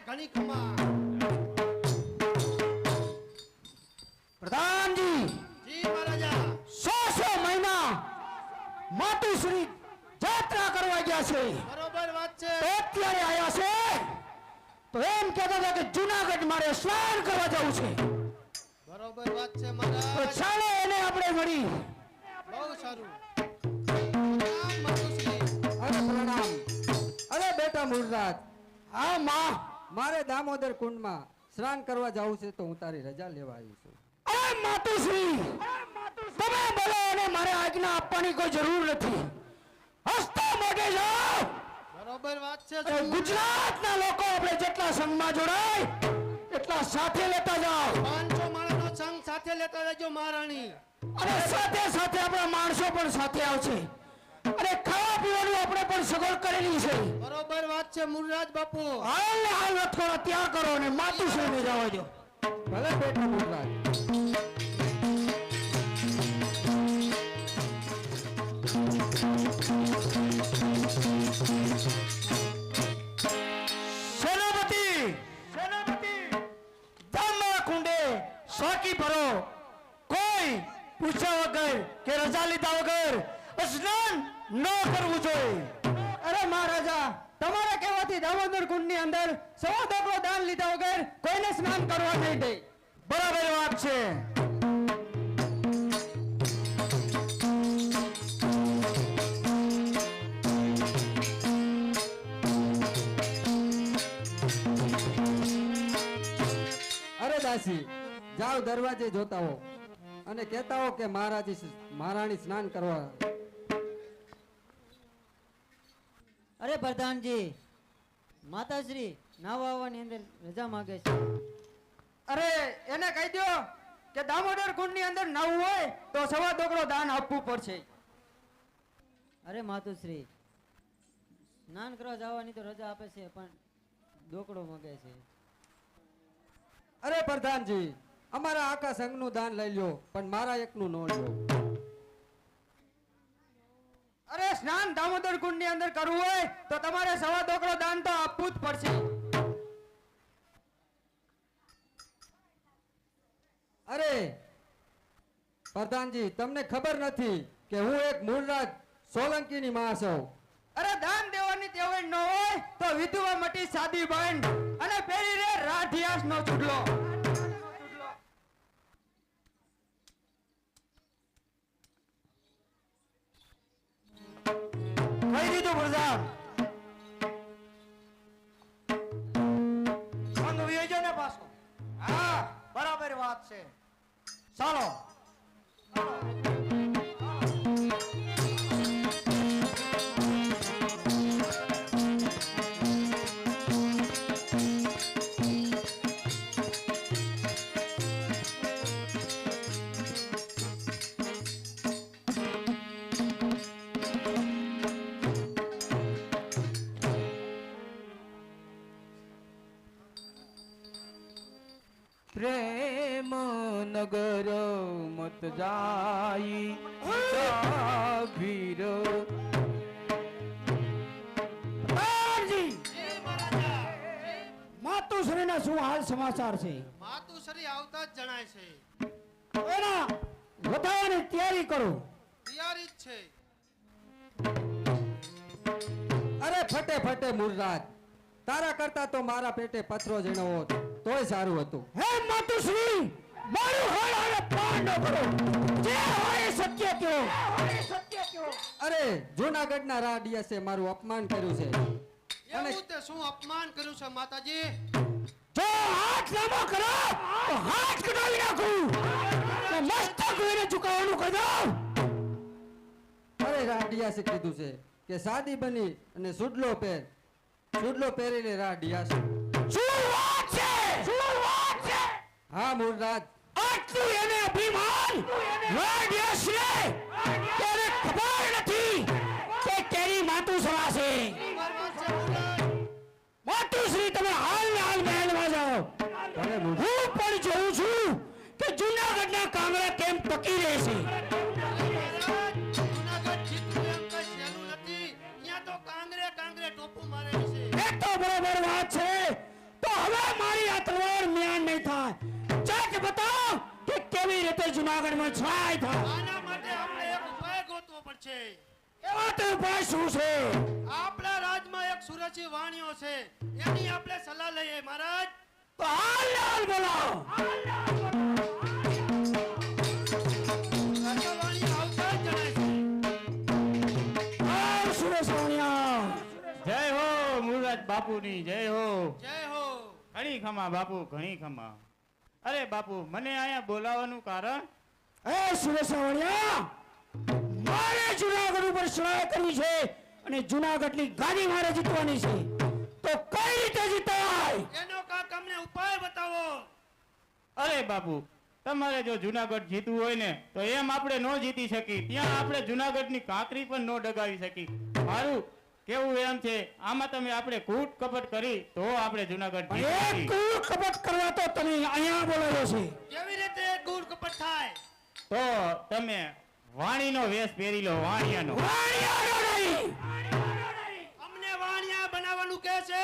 ઘણી કમા પ્રધાનજી જી મહારાજા 100 મહિના માતુશ્રી જાત્રા કરવા ગયા છે બરોબર વાત છે તો અત્યારે આયા છે તો એમ કહેતા હતા કે જૂનાગઢ મારે સ્નાન કરવા જવું છે બરોબર વાત છે તો મહારાજ ચાલો એને આપણે મળી બહુ સારું પ્રણામ માતુશ્રી અરે પ્રણામ. અરે બેટા મૂળરાજ, હા માં મારે દામોદર કુંડમાં સ્નાન કરવા જવું છે તો હું તારી રજા લેવા આવી છું. અરે માતુશ્રી તમે બોલો અને મારે આજ્ઞા આપવાની કોઈ જરૂર નથી હસતા મોઢે જાઓ બરોબર વાત છે અરે ગુજરાતના લોકો આપણે જેટલા સંઘમાં જોડાય એટલા સાથે લેતા જાઓ 500 માણસનો સંગ સાથે લેતા જજો મહારાણી અને સાથે સાથે આપણા માણસો પણ સાથે આવશે અને ખાવા પીવાનું આપણે પણ સગવડ કરેલી છે બરોબર વાત છે મુરરાજ બાપુ હાલ ને હાલ થોડા ત્યાં કરો અને માતુશ્રીને જવા દો ભલે બેટા મૂળરાજ. સેનાપતિ દામોદર કુંડે સોકી ભરો કોઈ પૂછ્યા વગર કે રજા લીધા વગર સ્નાન ન કરવું જોઈએ. અરે મહારાજા, તમારા કહેવાથી દામોદર કુંડની અંદર સવા ડોકલો દાન લીધા વગર કોઈને સ્નાન કરવા નહીં દે. બરાબર વાત છે. અરે દાસી, જાઓ દરવાજે જોતા હો અને કહેતા હો કે મહારાણી સ્નાન કરવા. અરે પ્રધાનજી, માતાશ્રી નાવા આવવાની અંદર રજા માંગે છે. અરે એને કહી દો કે દામોદર કુંડની અંદર નાવું હોય તો સવા ડોકલો દાન આપવું પડશે. અરે માતુશ્રી, સ્નાન કરવા જવાની તો રજા આપે છે પણ ડોકડો માંગે છે. અરે પ્રધાનજી, અમારા આખા સંઘનું દાન લઈ લ્યો પણ મારા એકનું ન લ્યો. અરે સ્નાન દામોદર કુંડની અંદર કરવું હોય તો તમારે સવા ડોકલો દાન તો આપવું જ પડશે. અરે પ્રધાનજી, તમને ખબર નથી કે હું એક મૂળરાજ સોલંકીની માં છું. અરે દાન દેવાની ટેવ ન હોય તો વિધવા મટી સાદી બંધ અને પેલી રે રાઠિયાસ નો ચૂડલો. કહી દીધું પ્રધાન. સંગ વિયોજો ને પાછો. હા બરાબર વાત છે. ચાલો પ્રેમ નગર મત જાઈ ભીર માતુશ્રીના શું હાલ સમાચાર છે? માતુશ્રી આવતા જ જણાય છે એના વધારવાની તૈયારી કરો. તૈયારી જ છે. અરે ફટે ફટે મૂળરાજ, તારા કરતા તો મારા પેટે પથરો જેનો હોત તોય સારું હતું. હે માતુશ્રી, મારું હાલ હાલ ન કરો. જે હોય એ સત્ય કહો. અરે જૂનાગઢના રાડિયાસે મારું અપમાન કર્યું છે અને એવું તે શું અપમાન કર્યું છે માતાજી? જો હાથ લાંબો કરો તો હાથ કટાવી નાખું. અને મસ્તક કોઈને ઝુકાવવાનું કહી દઉં. અરે રાડિયાસે કીધું છે કે સાદી બની અને સુડલો પહેરીને રાડિયાસ. શું વાત છે? શું વાત છે? હા મૂળરાજ, આટલું એને અભિમાન રાડિયાસને ત્યારે ખબર નથી કે કેરી માતું સવા છે. બરાબર વાત છે મૂળરાજ. મોટું શ્રી તમે હાલ ને હાલ મહેલમાં જાઓ. અરે મૂળ- હું પણ જોઉં છું કે જૂનાગઢના કાંગરા કેમ ટકી રહેશે. મહારાજ, જૂનાગઢ જીતવું એમ કઈ સહેલું નથી. અહીંયા તો કાંગરે ટોપું મારે છે. એ તો બરોબર વાત છે. તો હવે મારી આ તલવાર મ્યાન નહીં થાય. જજ બતાવો કે કેવી રીતે જૂનાગઢમાં છાય થાય. આના માટે આપણે એક ઉપાય ગોતવો પડશે. એવા તો ઉપાય શું છે? આપણા રાજમાં એક સુરજી વાણિયો છે, એની આપણે સલાહ લઈએ મહારાજ. તો હાલ ને હાલ બોલાવો. રાજા વાણિયા આવતા જ જણાય છે. આવ સુરેશ વાણિયા. જય હો મુરરાજ બાપુની જય હો. જય હો. ઘણી ખમા બાપુ, ઘણી ખમા. અરે બાપુ, મને અહીંયા બોલાવવાનું કારણ? એ સુરેશ વાણિયા, મારે જૂનાગઢ ઉપર ચડાઈ કરવી છે અને જૂનાગઢની ગાદી મારે જીતવાની છે. તો કઈ રીતે જીતાય? એનો કાક અમને ઉપાય બતાવો. અરે બાપુ, તમારે જો જુનાગઢ જીતવું હોય ને તો એમ આપણે ન જીતી શકી. ત્યાં આપણે જુનાગઢની કાંકરી પણ ન ડગાવી શકી. મારું કેવું એમ છે, આમાં તમે આપણે કૂટ કપટ કરી તો આપણે જુનાગઢ એક જીતી શકીએ. કૂડ કપટ કરવા તો તમે અહીંયા બોલાવ્યો છે. કેવી રીતે ગુડ કપટ થાય? તો તમે વાણીનો વેશ પહેરી લો, વાણિયાનો. વાણિયાનો નહીં. અમને વાણિયા બનાવવાનું કહે છે.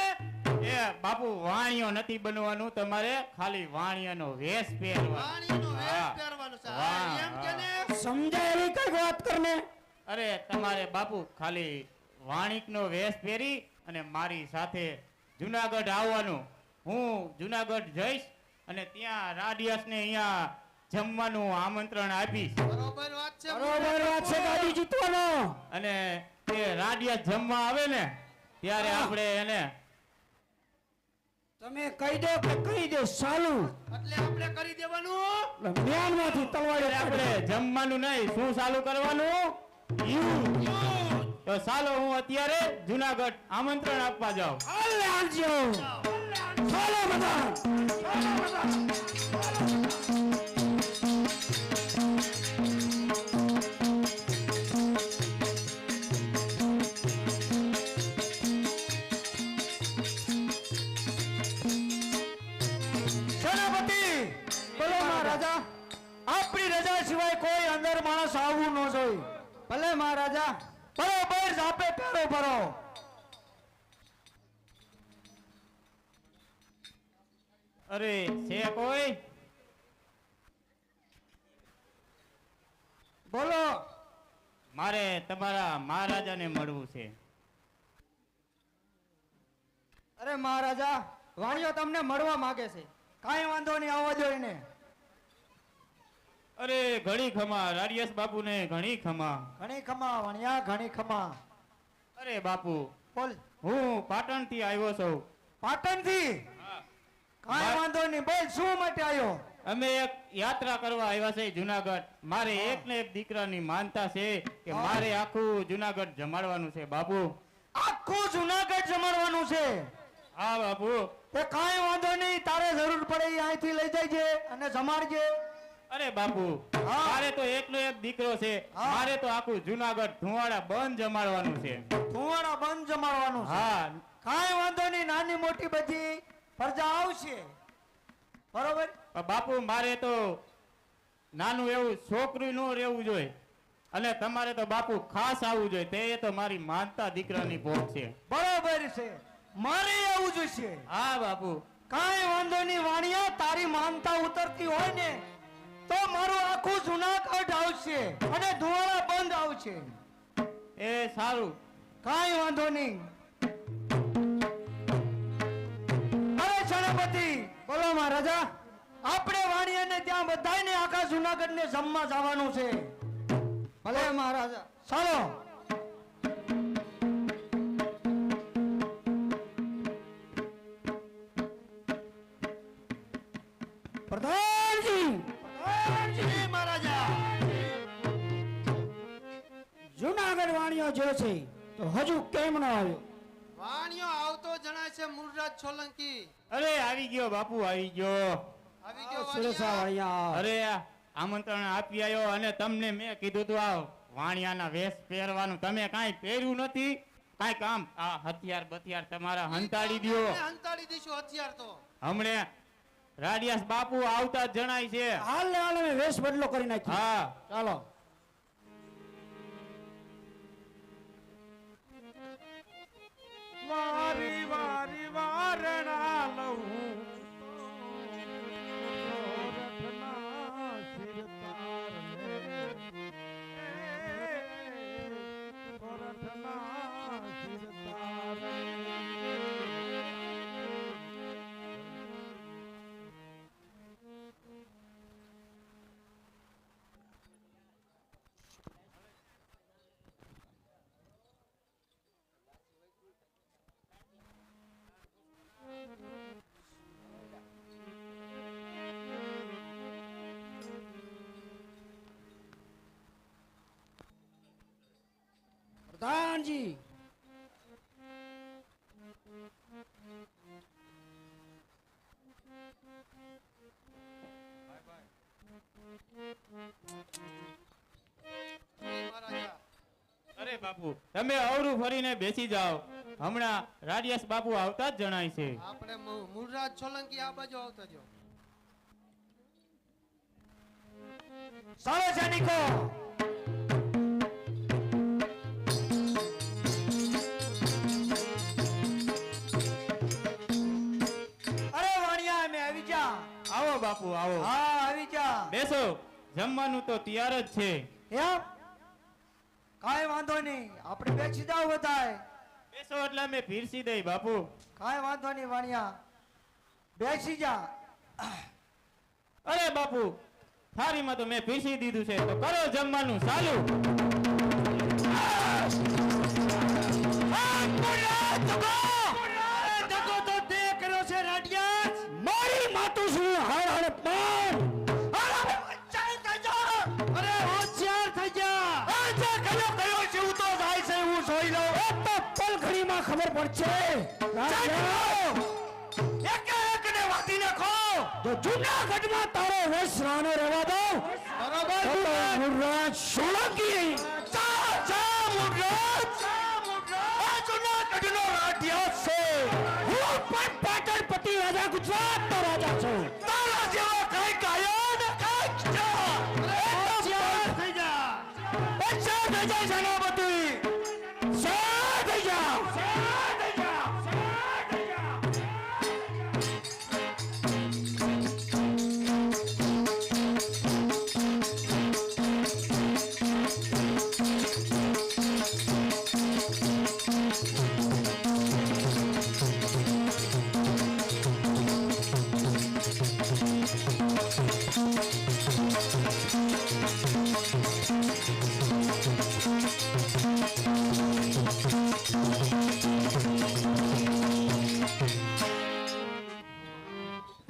એ બાપુ, વાણિયો નથી બનવાનું, તમારે ખાલી વાણિયાનો વેશ પહેરવાનો. વાણિયાનો વેશ હા. પહેરવાનો છે. વાહ, હા, એમ કે ને. સમજાય એવી કઈ વાત કરને. અરે તમારે બાપુ ખાલી વાણિકનો વેશ પહેરી અને મારી સાથે જુનાગઢ આવવાનું. હું જુનાગઢ જઈશ અને ત્યાં રાડિયાસને અહીંયા જમવાનું આમંત્રણ આપીશ. બરોબર વાત છે. બરોબર વાત છે. ગાડી જીતવાનો. અને તે રાડિયાસ જમવા આવે ને ત્યારે આપણે એને તમે કહી દો કે કહી દે સાલું. એટલે આપણે કરી દેવાનું. મ્યાનમાંથી તલવાડે આપણે જમવાનું નહીં, શું ચાલુ કરવાનું? યુદ્ધ. તો ચાલો હું અત્યારે જુનાગઢ આમંત્રણ આપવા જાઉં. હાલ આવજો. ચાલો બધા. સેનાપતિ, બોલો મહારાજા. આપણી રજા સિવાય કોઈ અંદર માણસ આવવું ન જોઈએ. ભલે મહારાજા. બરોબર જાપે પેરો ભરો. અરે છે કોઈ? બોલો. મારે તમારા મહારાજાને મળવું છે. અરે મહારાજા, વાણિયો તમને મળવા માંગે છે. કાંઈ વાંધો નહીં, આવવા દો એને. અરે ઘણી ખમા, રાડિયાસ બાપુને ઘણી ખમા. ઘણી ખમા વાણિયા, ઘણી ખમા. અરે બાપુ, બોલ. હું પાટણથી આવ્યો છું. પાટણથી? કાંઈ વાંધો નહીં, બોલ શું માટે આવ્યો? અમે એક યાત્રા કરવા આવ્યા છે જુનાગઢ. મારે એક ને એક દીકરાની માનતા છે કે મારે આખું જુનાગઢ જમાડવાનું છે બાપુ. આખું જુનાગઢ જમાડવાનું છે? હા બાપુ. તે કાંઈ વાંધો નહીં, તારે જરૂર પડે એ અહીંથી લઈ જજે અને જમાડજે. અરે બાપુ, મારે તો એકનો એક દીકરો છે. મારે તો આખું જુનાગઢ ધુવાડા બંધ જમાડવાનું છે. ધુવાડા બંધ જમાડવાનું છે? હા. કાંઈ વાંધો નહીં, નાની મોટી બધી પ્રજા આવશે. બરોબર? પણ બાપુ, મારે તો નાનું એવું છોકરું ન રહેવું જોઈએ અને તમારે તો બાપુ ખાસ આવવું જોઈએ. તે તો મારી માનતા દીકરાની ભોગ છે. બરોબર છે, મારે આવું જોઈશે. હા બાપુ. કાંઈ વાંધો નહીં વાણિયા, તારી માનતા ઉતરતી હોય ને તો મારું આખું જુનાગઢ આવશે અને ધુવાડા બંધ આવશે. એ સારું. કાંઈ વાંધો નહીં. અરે સેનાપતિ, બોલો મહારાજા. આપણે વાણિયાને ત્યાં બધાયને આખા જુનાગઢ જુનાગઢને જમવા જવાનું છે. ભલે મહારાજા. ચાલો. પ્રધાનજી, જી મહારાજા. જુનાગઢ વાણિયો જો છે તો હજુ કેમ ન આવ્યો? વાણિયો આવતો જણાય છે મૂળરાજ સોલંકી. અરે આવી ગયો બાપુ, આવી ગયો. આવી ગયો સુરેશા વાણિયા. વાણિયા. અરે આમંત્રણ આપી આવ્યો અને તમને મેં કીધું તું આવ વાણિયાના વેશ પહેરવાનું, તમે કાંઈ પહેર્યું નથી. કાંઈ કામ આ હથિયાર બથિયાર તમારા હંતાડી દ્યો. અમે હંતાડી દઈશું હથિયાર તો. હમણે રાડિયાસ બાપુ આવતા જ જણાય છે. હાલ ને હાલ અમે વેશ બદલો કરી નાખી. હા ચાલો. વારી વારી વારણા લઉં સોરઠના શિરતારને. સોરઠના શિરતારને. પ્રધાનજી, જી મહારાજા. અરે બાપુ તમે અવરું ફરીને બેસી જાઓ, હમણાં રાડિયાસ બાપુ આવતા જ જણાય છે. આપણે મૂળરાજ સોલંકી આ બાજુ આવતા જો. ચાલો સૈનિકો. અરે વાણિયા, અમે આવી જા. આવો બાપુ આવો, હા, આવી જા. બેસો. જમવાનું તો તૈયાર જ છે. એમ? કાંઈ વાંધો નહીં, આપણે બેસી જાવ બધાય. બેસો એટલે અમે પીરસી દઈ બાપુ. કાંઈ વાંધો નહીં વાણિયા, બેસી જા. અરે બાપુ થાળીમાં તો મેં પીરસી દીધું છે, તો કરો જમવાનું ચાલુ. ધક્કો તો તે કર્યો છે રાડિયાસ. મારી માતું શું હાડ હાડ પાડ. અરે હોશિયાર થઈ જા. અરે હોશિયાર થઈ જા. આજે કયો છે હું તો જાય છે હું જોઈ લઉં. એ તો પલખડીમાં ખબર પડશે. એકે એકને વાટી નાખો. જો જૂનાગઢમાં તારો વેશ રાનો રહેવા દો. બરોબર. મૂળરાજ સોલંકી. જા જા મૂળરાજ. આ જૂનાગઢનો રાઢિયાસ છે. હું પણ પાટણપતિ રાજા ગુજરાતનો રાજા છું. તારા જેવા કઈ કાયો ને કઈ જા. હોશિયાર થઈ જા. હોશિયાર થઈ જા સેનાપતિ. હોશિયાર થઈ જા. હોશિયાર થઈ જા. હોશિયાર થઈ જા.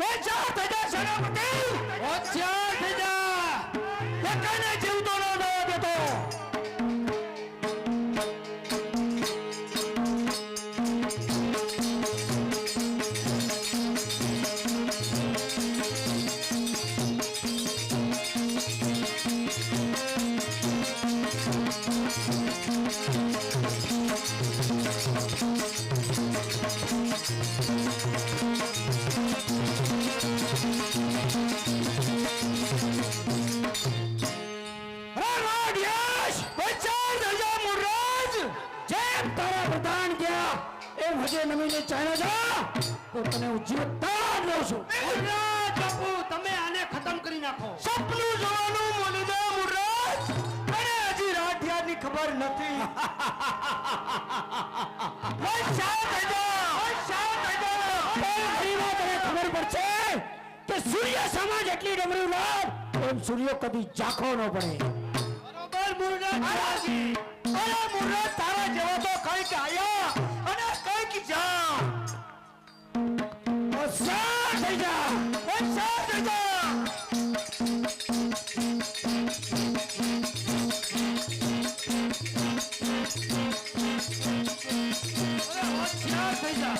હોશિયાર થઈ જા સેનાપતિ. હોશિયાર થઈ જા. એકને જીવતો ન રહેવા દેતો. રાડિયાસ, હોશિયાર થઈ જા મૂળરાજ. જેમ તારા પ્રધાન ગયા એમ હજે નમીને ચાલ્યા જા તો તને હું જીવતા જ લઉં છું. મૂળરાજ બાપુ, તમે આને ખતમ કરી નાખો. સપનું જોવાનું મોલી દે મૂળરાજ. મને હજી રાઠિયાની ખબર નથી. હોશિયાર થઈ જા. હોશિયાર થઈ જા. તને ખબર પડશે કે સૂર્ય સમાજ એટલી ડમરું લાવ એમ સૂર્ય કદી ઝાંખો ન પડે. બરોબર મુરડાજ અરે મુરત તારા જેવો તો કઈક આયા અને કઈક જા. ઓસા થઈ જા, ઓસા થઈ જા. અરે ઓસા થઈ જા.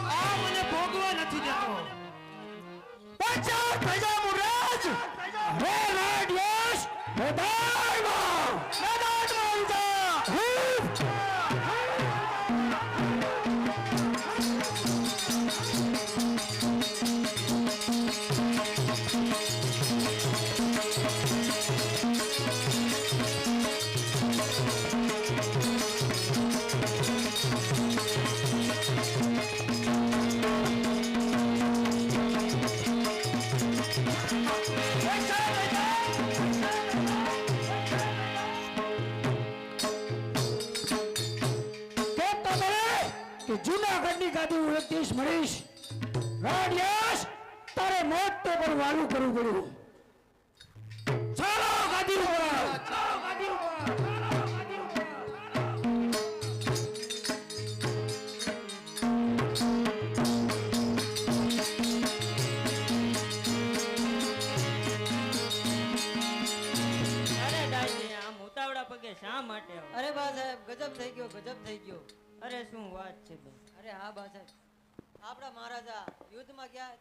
આ મને ભોગવા નથી દેતો. પાછા થઈ જા મુરત. રે રાડ્યસ મેદાનમાં ઉજા. કહેતા મને કે જૂનાગઢની ગાદી હું એક દિવસ મળીશ. રાડ્યસ તારે મોત તો પણ વાલું કરવું પડ્યું. ચાલો ગાદી ઉપર. અરે દાદી આમ ઉતાવળા પગે શા માટે આવો? અરે બા સાહેબ ગજબ થઈ ગયો, ગજબ થઈ ગયો. અરે શું વાત છે બેન? અરે હા બા સાહેબ, આપણા મહારાજા યુદ્ધમાં ગયા,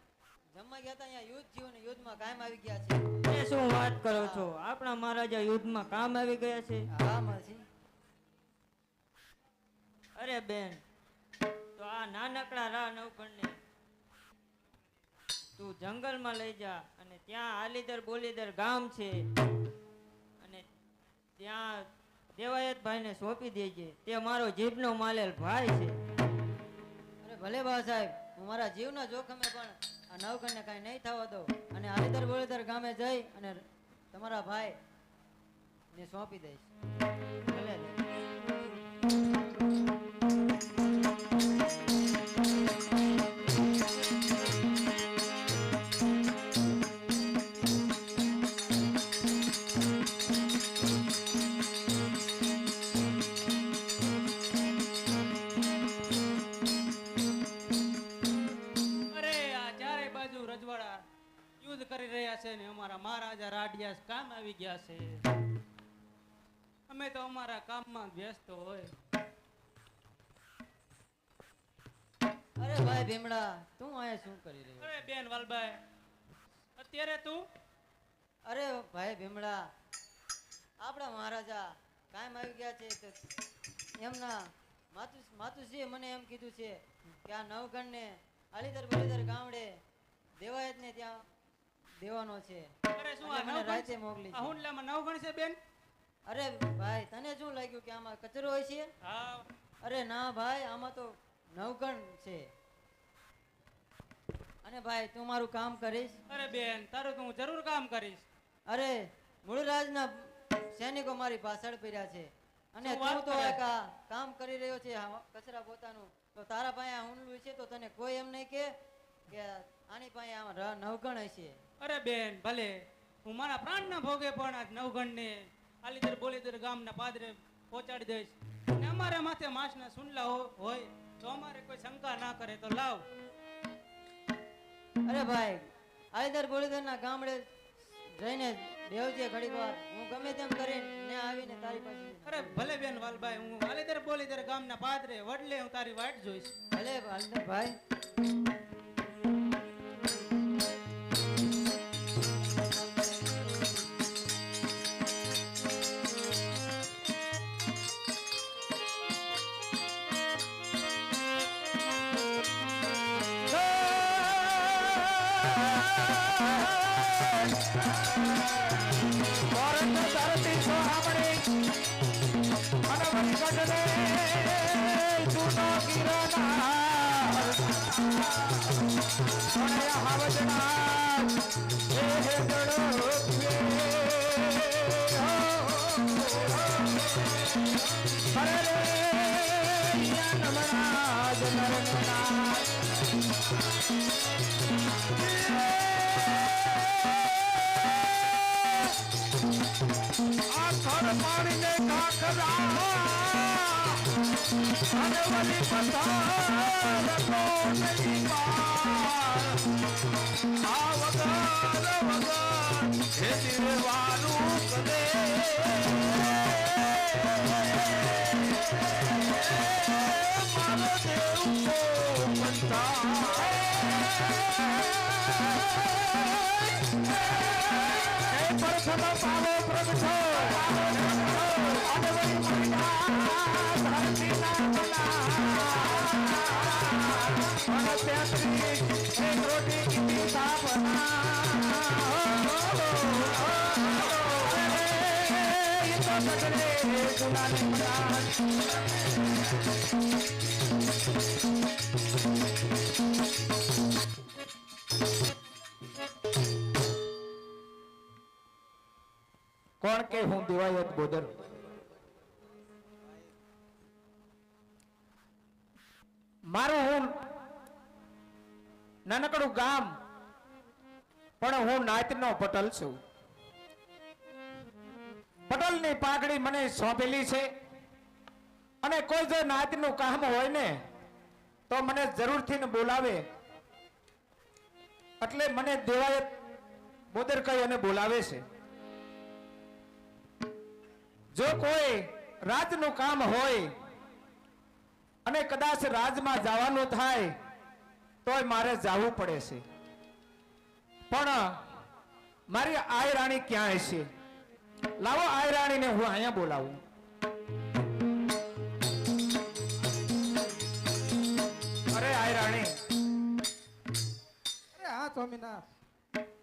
જમવા ગયા હતા, અહીંયા યુદ્ધ થયું ને યુદ્ધમાં કાયમ આવી ગયા છે. અરે શું વાત કરો છો? આપણા મહારાજા યુદ્ધમાં કામ આવી ગયા છે? હા માસી. અરે બેન, તો આ નાનકડા રા નવકણને તું જંગલમાં લઈ જા અને ત્યાં આલીદર બોલીદર ગામ છે અને ત્યાં દેવાયતભાઈને સોંપી દેજે. તે મારો જીભનો માલેલ ભાઈ છે. અરે ભલે બા સાહેબ, હું મારા જીવના જોખમે પણ આ નવકણને કાંઈ નહીં થવા દઉં અને આલીદર બોલીદર ગામે જઈ અને તમારા ભાઈ ને સોંપી દઈશ. ભલે અરે આ ચારે બાજુ રજવાડા યુદ્ધ કરી રહ્યા છે ને અમારા મહારાજા રાડિયાસ કામ આવી ગયા છે. અમે તો અમારા કામમાં વ્યસ્ત હોય. અરે ભાઈ ભીમડા, તું અહીંયા શું કરી રહ્યો? અરે બેન વાલબાઈ, અત્યારે તું અરે ભાઈ ભીમડા, આપણા મહારાજા કાયમ આવી ગયા છે તો એમના માતુશ્રીએ મને એમ કીધું છે કે આ નવગણને આલીદર બલીદર ગામડે દેવાયતને ત્યાં દેવાનો છે. અરે શું એટલે આ મને રાતે નવગણ મોકલી આ છે. હુંડલામાં નવગણ છે બેન? અરે ભાઈ, તને શું લાગ્યું કે આમાં કચરો હોય છે? હા. અરે ના ભાઈ, આમાં તો નવગણ છે. અને ભાઈ તું મારું કામ કરીશ? અરે બેન, તારું તો હું જરૂર કામ કરીશ. અરે મૂળરાજના સૈનિકો મારી પાછળ પડ્યા છે અને શું તું વાત તો કરે? એક આ કામ કરી રહ્યો છે કચરા પોતાનું, તો તારા પાસે આ હુંડલું છે તો તને કોઈ એમ નહીં કે આની પાસે આ નવગણ હશે. અરે બેન, ભલે હું મારા પ્રાણના ભોગે પણ આ નવગણને આલીદર બોલીદર ગામના પાદરે પહોંચાડી દઈશ. અને અમારા માથે માંસના સુંડલા હોય તો અમારે કોઈ શંકા ના કરે તો લાવ. અરે ભાઈ, આલીદર બોલીદરના ગામડે જઈને બેવજે ઘડીક વાર, હું ગમે તેમ કરીને આવીને તારી પાસે. અરે ભલે બેન વાલભાઈ, હું આલીદર બોલીદર ગામના પાદરે વડલે હું તારી વાટ જોઈશ. ભલે આલીદર ભાઈ. અને વનગઢને જૂનો કિરણ આ થર પાણીને કાકરા અને વળી પથાર તો નહીં પાર. આ વગર હે દિલવાનું કદે મારો દેવ કો પંથા. પરસમો પાવો પ્રગટો અને વળી મળ્યા ધરતીના મના અને તેત્રીસ એક રોટી કીધી સાપના. એ તો સગડે ગુલાની પ્રાણ. કોણ કે હું દેવાયત બોદર મારું હું નાનકડું ગામ પણ હું નાતનો પટલ છું. પટલની પાઘડી મને સોંપેલી છે અને કોઈ જો નાતનું કામ હોય ને તો મને જરૂરથી ને બોલાવે એટલે મને દેવાયત બોદર કહી અને બોલાવે છે. જો કોઈ રાજનું કામ હોય અને કદાચ રાજમાં જવાનું થાય તોય મારે જવું પડે છે, પણ મારી આય રાણી ક્યાં હશે? લાવો આય રાણીને હું અહીંયા બોલાવું. અરે આય રાણી. અરે હા સ્વામિનાથ,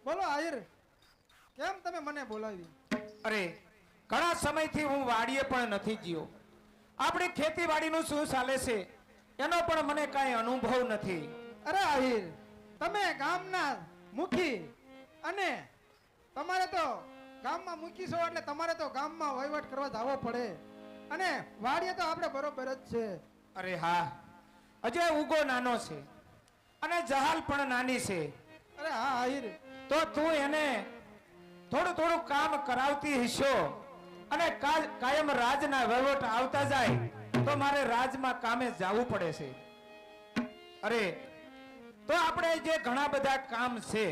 બોલો આહિર, કેમ તમે મને બોલાવી? અરે ઘણા સમયથી હું વાડીએ પણ નથી ગયો. આપણી ખેતીવાડીનું શું ચાલે છે એનો પણ મને કાંઈ અનુભવ નથી. અરે આહિર, તમે ગામના મુખી અને તમારે તો ગામમાં મુખી છો એટલે તમારે તો ગામમાં વહીવટ કરવા જવો પડે અને વાડીએ તો આપણે બરોબર જ છે. અરે હા, અજય ઉગો નાનો છે અને જહાલ પણ નાની છે. અરે હા આહિર, તો તું એને થોડું થોડું કામ કરાવતી હશો અને કાયમ રાજના વહીવટ આવતા જાય તો મારે રાજમાં કામે જવું પડે છે. અરે તો આપણે જે ઘણા બધા કામ છે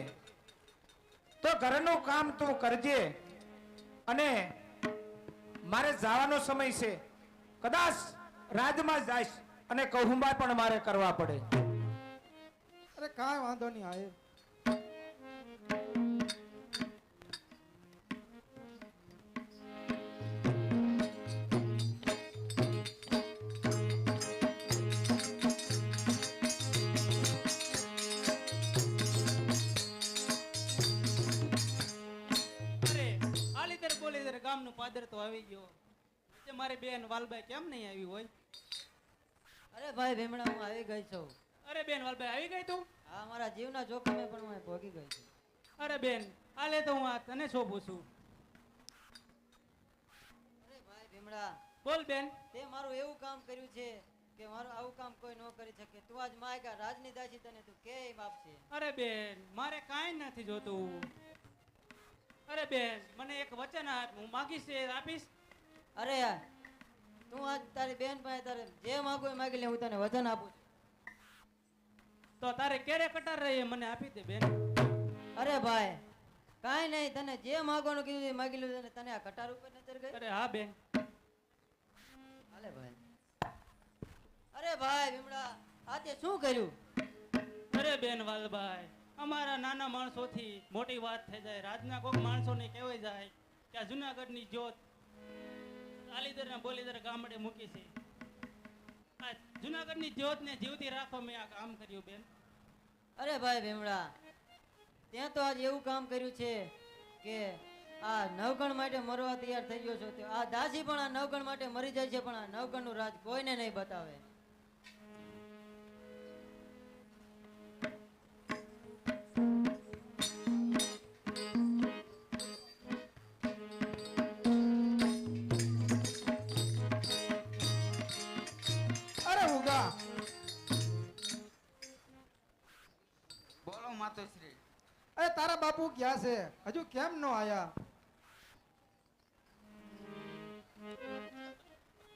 તો ઘરનું કામ તું કરજે અને મારે જવાનો સમય છે. કદાચ રાજમાં જઈશ અને કહુંબા પણ મારે કરવા પડે. અરે કાંઈ વાંધો નહીં આહિર. ગામનું પાદર તો આવી ગયો તે મારી બેન વાલબાઈ કેમ નહીં આવી હોય? અરે ભાઈ ભીમડા, હું આવી ગઈ છું. અરે બેન વાલબાઈ આવી ગઈ તું? હા, મારા જીવના જોખમે પણ હું ભોગી ગઈ છું. અરે બેન આલે તો હું આ તને શું પૂછું? અરે ભાઈ ભીમડા, બોલ બેન. તે મારું એવું કામ કર્યું છે કે મારું આવું કામ કોઈ ન કરી શકે. તું આજ માયકા રાજની દાસી, તને તું કેમ આપશે? અરે બેન મારે કાંઈ નથી જોતું. અરે બેન મને એક વચન આપ, હું માગીશ એ આપીશ. અરે યાર, તું આજ તારી બેન પાસે તારે જે માગો એ માગી લે, હું તને વચન આપું છું. તો તારે ક્યારે કટાર રહી મને આપી દે બેન. અરે ભાઈ કાંઈ નહીં, તને જે માગવાનું કીધું એ માગી લીધું. તને આ કટાર ઉપર નજર ગઈ? અરે હા બેન. હાલે ભાઈ. અરે ભાઈ ભીમડા, આજે શું કર્યું? અરે બેન વાલભાઈ, અમારા નાના માણસોથી મોટી વાત થઈ જાય. રાજના કોક માણસોને કહેવાય જાય કે આ જુનાગઢની જ્યોત આલીદર ને બોલીદર ગામડે મૂકી છે. આ જુનાગઢની જ્યોતને જીવતી રાખવા મેં આ કામ કર્યું બેન. અરે ભાઈ ભીમડા, ત્યાં તો આજ એવું કામ કર્યું છે કે આ નવગણ માટે મરવા તૈયાર થઈ ગયો છો. આ દાસી પણ આ નવગણ માટે મરી જાય છે, પણ આ નવગણનું રાજ કોઈને નહીં બતાવે. બોલો માતુશ્રી. અરે તારા બાપુ ક્યાં છે? હજુ કેમ નો આયા?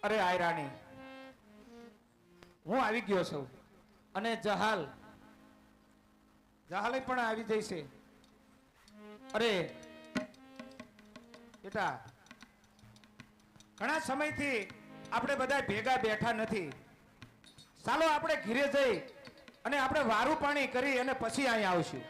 અરે આય રાણી, હું આવી ગયો છું અને જહાલે પણ આવી જઈશે. અરે બેટા, ઘણા સમયથી આપણે બધા ભેગા બેઠા નથી. ચાલો આપણે ઘીરે જઈ અને આપણે વારું પાણી કરી અને પછી અહીંયા આવશું.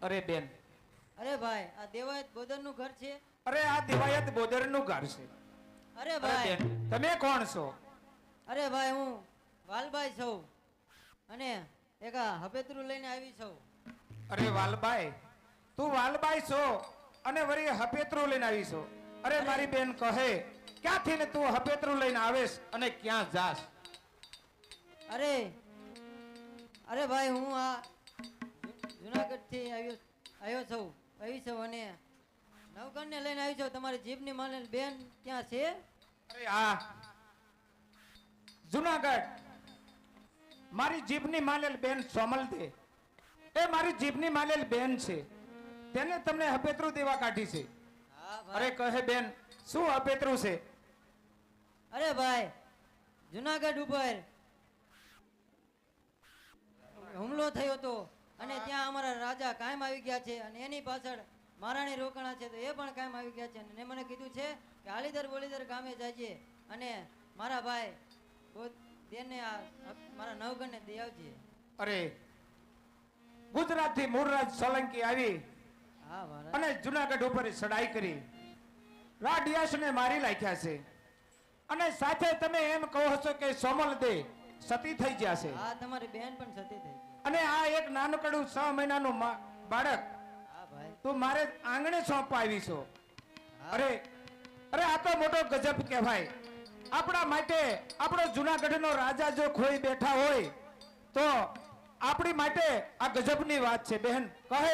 અરે બેન, અરે ભાઈ આ દેવાયત બોદરનું ઘર છે? અરે આ દિવાયત બોદરનું ઘર છે. અરે અરે ભાઈ, બેન, તમે કોણ છો? અરે ભાઈ હું વાલભાઈ છું અને એક આ હપેતરું લઈને આવી છું. અરે વાલબાઈ, તું વાલબાઈ છો અને વળી હપેતરું લઈને આવી છો? અરે મારી બેન કહે, ક્યાંથી ને તું હપેતરું લઈને આવેશ અને ક્યાં જાસ? અરે અરે ભાઈ હું આ જુનાગઢ થી આવ્યો છું અને નવગણને લઈને આવી છું. તમારી જીભની માનેલ બેન ત્યાં છે? અરે આ જુનાગઢ મારી જીભની માલેલ બેન સોમલ દે, એ મારી જીભની માલેલ બેન છે. તેને તમને હપેતરું દેવા કાઢી છે. હા અરે ભાઈ. કહે બેન, શું હપેતરું છે? અરે ભાઈ, જુનાગઢ ઉપર હુમલો થયો હતો અને ત્યાં અમારા રાજા કાયમ આવી ગયા છે અને એની પાછળ મહારાણી રોકાણા છે તો એ પણ કાયમ આવી ગયા છે અને એને મને કીધું છે કે હાલીદર બોલીદર ગામે જઈએ અને મારા ભાઈ બેનને મારા નવગણને દઈ આવજે. અરે ગુજરાતથી મૂળરાજ સોલંકી આવી હા મહારાજ. અને જુનાગઢ ઉપર ચડાઈ કરી, રાડિયાસને મારી નાખ્યા છે અને સાથે તમે એમ કહો છો કે સોમલ દે સતી થઈ ગયા છે હા તમારી બેન પણ સતી થઈ ગઈ. અને આ એક નાનકડું 6 મહિનાનું બાળક હા ભાઈ. તું મારે આંગણે સોંપવા આવી છો? હા. અરે અરે આ તો મોટો ગજબ કહેવાય. આપણા માટે આપણો જુનાગઢનો રાજા જો ખોઈ બેઠા હોય તો આપણી માટે આ ગજબની વાત છે. બહેન કહે,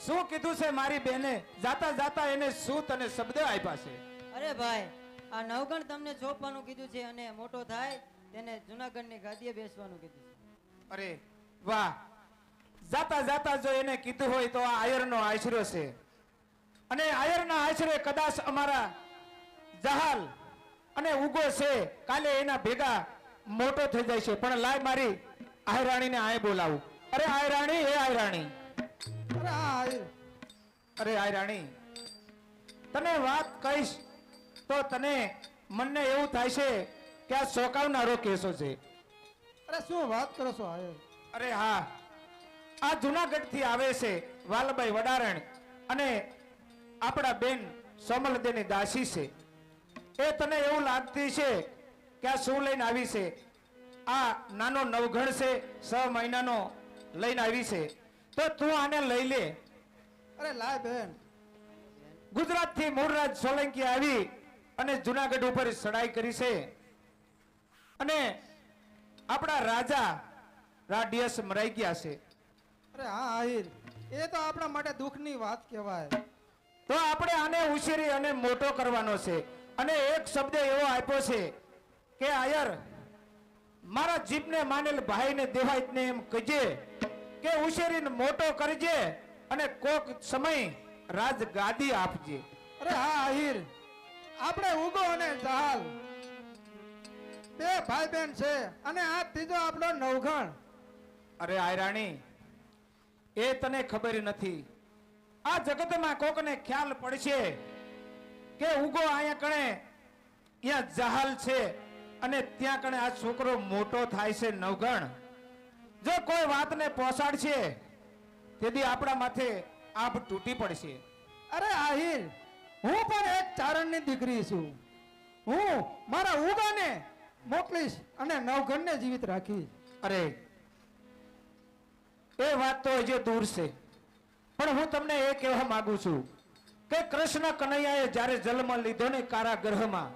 શું કીધું છે મારી બેને? જાતા જાતા એને શું તને શબ્દ આપ્યા છે? અરે ભાઈ, આ નવગણ તમને સોંપવાનું કીધું છે અને મોટો થાય તેને જુનાગઢની ગાદીએ બેસવાનું કીધું છે. અરે વાહ, જાતા જાતા જો એને કીધું હોય તો આ આયરનો આશરો છે અને આયરના આશરે કદાચ અમારા જહાલ અને ઉગો છે કાલે એના ભેગા મોટો થઈ જાય છે. પણ લાય મારી આયરાણીને આય બોલાવું. અરે આયરાણી, હે આયરાણી, અરે હા આહિર. અરે આયરાણી, તને વાત કહીશ તો તને મનને એવું થાય છે કે આ ચોંકાવનારો કેસો છે. અરે શું વાત કરો છો આહિર? અરે હા, આ જુનાગઢ થી આવે છે વાલભાઈ વડારણ અને આપણા બેન સોમલદેની દાસી છે. એ તને એવું લાગતી છે કે આ શું લઈને આવી છે? આ નાનો નવઘણ છે, 6 મહિનાનો લઈને આવી છે. તો તું આને લઈ લે. અરે લાય બેન. ગુજરાત થી મૂળરાજ સોલંકી આવી અને જુનાગઢ ઉપર ચડાઈ કરી છે અને આપણા રાજા રાડિયસ મરાઈ ગયા છે. અરે હા આહિર, એ તો આપણા માટે દુઃખની વાત કહેવાય. તો આપણે આને ઉછેરી અને મોટો કરવાનો છે અને એક શબ્દ એવો આપ્યો છે કે આયર, મારા જીભને માનેલ ભાઈને દેવાયતને એમ કહેજે કે ઉછેરીને મોટો કરજે અને કોક સમય રાજ ગાદી આપજે. અરે હા આહિર, આપણે ઉગો અને જહાલ બે ભાઈ બેન છે અને આ ત્રીજો આપણો નવઘણ. અરે આયરાણી, એ તને ખબર નથી. આ જગતમાં કોકને ખ્યાલ પડશે કે ઉગો અહીંયા કણે અહીંયા જહાલ છે અને ત્યાં કણે આ છોકરો મોટો થાય છે નવગણ. જો કોઈ વાતને પહોંચાડશે તેથી આપણા માથે આભ તૂટી પડશે. અરે આહિર, હું પણ એક ચારણની દીકરી છું. હું મારા ઉગાને મોકલીશ અને નવઘણને જીવિત રાખીશ. અરે એ વાત તો હજી દૂર છે, પણ હું તમને એ કહેવા માંગુ છું કે કૃષ્ણ કનૈયાએ જ્યારે જન્મ લીધો ને કારાગૃહમાં,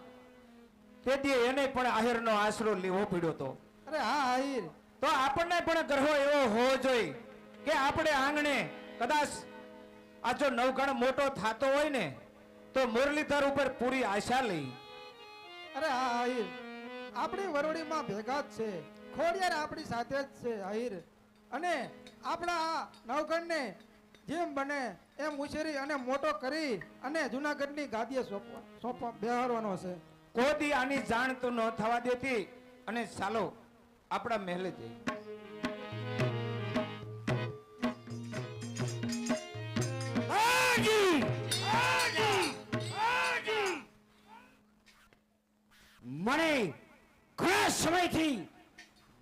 તેથી એને પણ આહિરનો આશરો લેવો પડ્યો હતો. અરે હા આહિર, તો આપણને પણ ગર્વ એવો હોવો જોઈએ કે આપણે આંગણે કદાચ આ જો નવગણ મોટો થતો હોય ને તો મુરલીધર ઉપર પૂરી આશા લઈ. અરે હા આહિર, આપણી વરોડીમાં ભેગા જ છે, ખોડિયાર આપણી સાથે જ છે આહિર. અને આપણા આ નવગણને જેમ બને એમ ઉછેરી અને મોટો કરી અને જુનાગઢની ગાદીએ સોંપવા બેહારવાનો છે. કોદી આની જાણ તો ન થવા દેતી. અને ચાલો આપણા મહેલે જઈ. હાજી, હાજી, હાજી. મને ઘણા સમયથી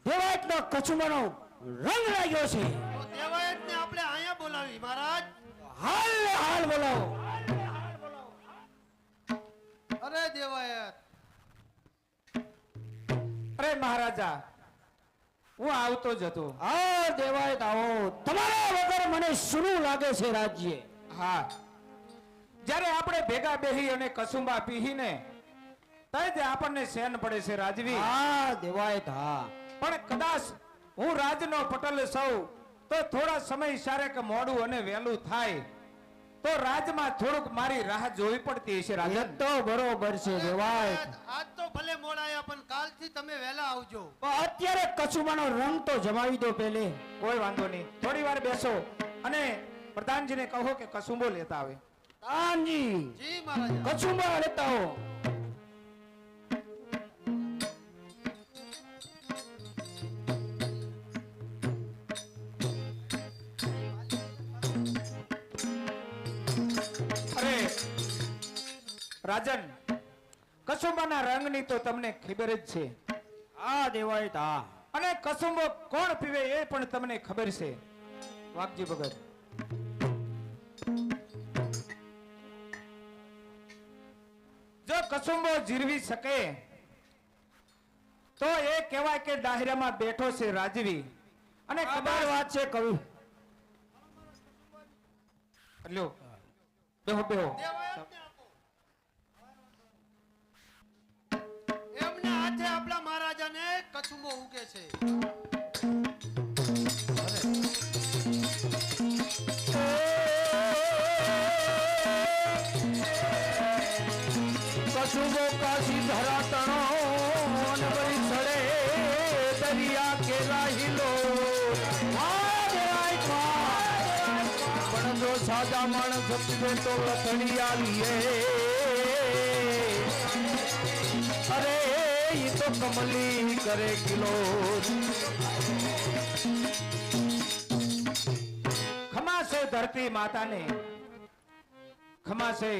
દેવાયતનો કચુંબાનો રંગ લાગ્યો છે. તો દેવાયતને આપણે અહીંયા બોલાવી મહારાજ. હાલ ને હાલ બોલાવો. અરે દેવાયત, અરે મહારાજા, હું આવતો જ હતો. આ દેવાયત આવો. તમારા વગર મને શું લાગે છે રાજ્ય? હા, જ્યારે આપણે ભેગા બેહી અને કસુંબા પીહીને તઈ જ આપણને સેન પડે છે રાજવી. હા દેવાયત હા. પણ કદાચ હું રાજનો પટલ સૌ તો થોડા સમય સારેક મોડું અને વહેલું થાય તો રાજમાં થોડુંક મારી રાહ જોવી પડતી હશે એ રાજન. તો બરોબર છે દેવાયત. આજ તો ભલે મોડાયા પણ કાલથી તમે વહેલા આવજો. પણ અત્યારે કચુંબાનો રંગ તો જમાવી દો પેલે. કોઈ વાંધો નહીં, થોડી વાર બેસો અને પ્રધાનજીને કહો કે કસુંબો લેતા આવે. તાનજી જી મહારાજ. કચુંબા લેતા હો. અરે રાજન, કસુંબાના રંગની તો તમને ખબર જ છે. હા દેવાયત હા. અને કસુંબો કોણ પીવે એ પણ તમને ખબર છે વાઘજી ભગત. જો કસુંબો જીરવી શકે તો એ કહેવાય કે ડાયરામાં બેઠો છે રાજવી. અને ખબર કદાચ વાત છે કવિ. લ્યો, બેહો બેહો. દેવાયતને આપો. એમના હાથે આપણા મહારાજાને કચુંબો ઉગે છે. કસુંબો કાશી ધરા તણો અને વળી સડે દરિયા કેલા હિલો. વાહ દેવાયત વાહ. પણ જો સાજા માણસ પીવે તો લથડિયા લીએ. અરે ઈ તો કમલી કરે કિલો. ખમા છે ધરતી માતાને, ખમા છે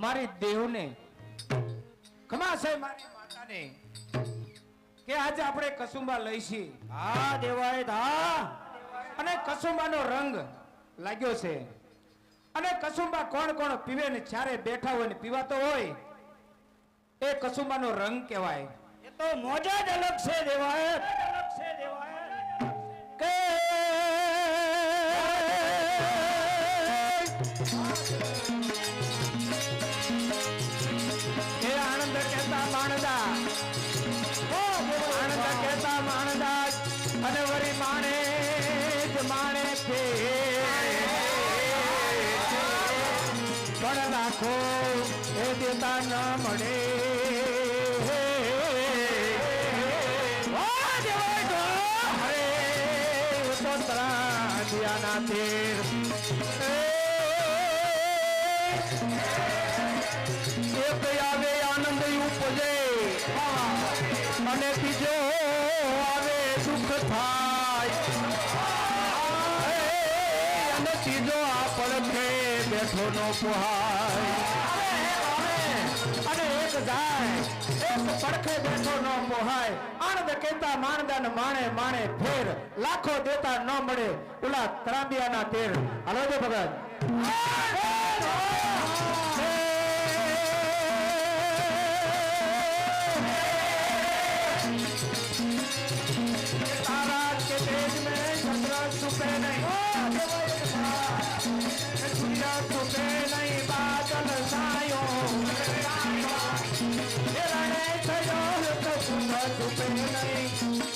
મારી દેવને, ખમા છે મારી માતાને કે આજે આપણે કસુંબા લઈશી. હા દેવાયત હા. અને કસુંબાનો રંગ લાગ્યો છે. અને કસુંબા કોણ કોણ પીવે ને ચારે બેઠા હોય ને પીવાતો હોય એ કસુંબાનો રંગ કહેવાય. એ તો મોજા જ અલગ છે દેવાયત. કે એ આનંદ કહેતા માણદા, આનંદ કહેતા માણદા અને વરી માણે જ માણે છે. પણ રાખો એ દેતા ન મળે. વાહ દેવાયત વાહ. અરે તો ત્રાંડિયાના તેર એક આવે આનંદ ઉપજે અને બીજો આવે દુઃખ થાય. અને ત્રીજો આ પડખે બેઠો નો પોહાય. અને એક જાય એક પડખે બેઠો ન મોહાય. આનંદ કહેતા માણદા ને માણે માણે ફેર લાખો દેતા ન મળે ઓલા ત્રાંબિયાના તેર. હાલો દે ભગત. तारा के तेज में चंद्र छुपे नहीं, सूर्य छुपे नहीं, बादल छायो रण छयो तो छुपे नहीं.